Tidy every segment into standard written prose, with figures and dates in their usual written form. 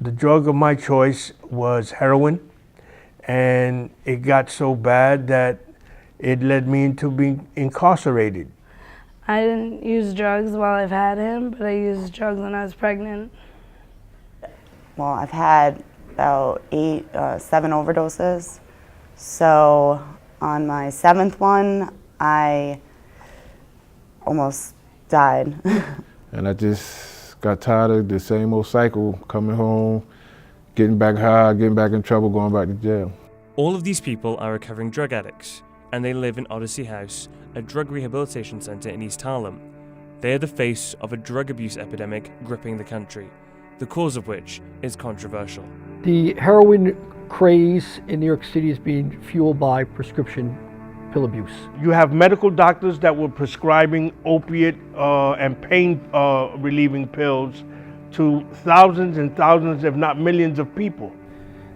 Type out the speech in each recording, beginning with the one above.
The drug of my choice was heroin, and it got so bad that it led me into being incarcerated. I didn't use drugs while I've had him, but I used drugs when I was pregnant. Well, I've had about 7 overdoses. So on my 7th one, I almost died. And I just got tired of the same old cycle, coming home, getting back high, getting back in trouble, going back to jail. All of these people are recovering drug addicts, and they live in Odyssey House, a drug rehabilitation center in East Harlem. They are the face of a drug abuse epidemic gripping the country, the cause of which is controversial. The heroin craze in New York City is being fueled by prescription pill abuse. You have medical doctors that were prescribing opiate and pain relieving pills to thousands and thousands, if not millions of people.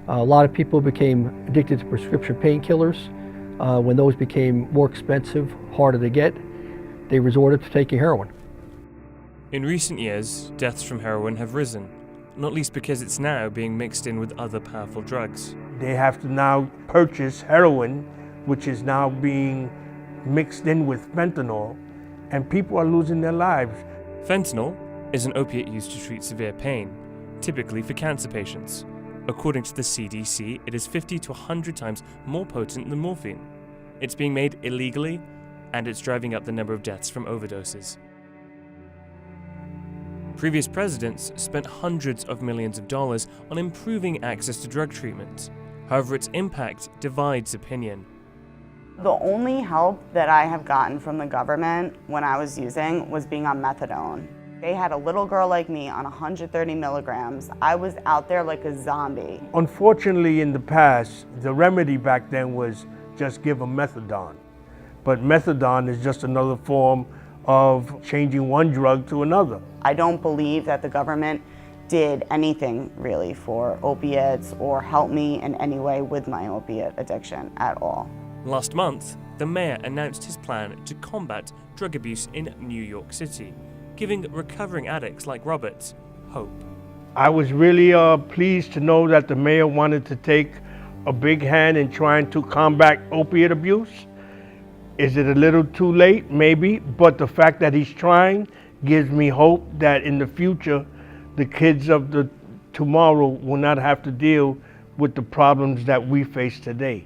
A lot of people became addicted to prescription painkillers. When those became more expensive, harder to get, they resorted to taking heroin. In recent years, deaths from heroin have risen, not least because it's now being mixed in with other powerful drugs. They have to now purchase heroin, which is now being mixed in with fentanyl, and people are losing their lives. Fentanyl is an opiate used to treat severe pain, typically for cancer patients. According to the CDC, it is 50 to 100 times more potent than morphine. It's being made illegally, and it's driving up the number of deaths from overdoses. Previous presidents spent hundreds of millions of dollars on improving access to drug treatment. However, its impact divides opinion. The only help that I have gotten from the government when I was using was being on methadone. They had a little girl like me on 130 milligrams. I was out there like a zombie. Unfortunately, in the past, the remedy back then was just give them methadone. But methadone is just another form of changing one drug to another. I don't believe that the government did anything really for opiates or help me in any way with my opiate addiction at all. Last month, the mayor announced his plan to combat drug abuse in New York City, giving recovering addicts like Robert hope. I was really pleased to know that the mayor wanted to take a big hand in trying to combat opiate abuse. Is it a little too late? Maybe, but the fact that he's trying gives me hope that in the future, the kids of the tomorrow will not have to deal with the problems that we face today.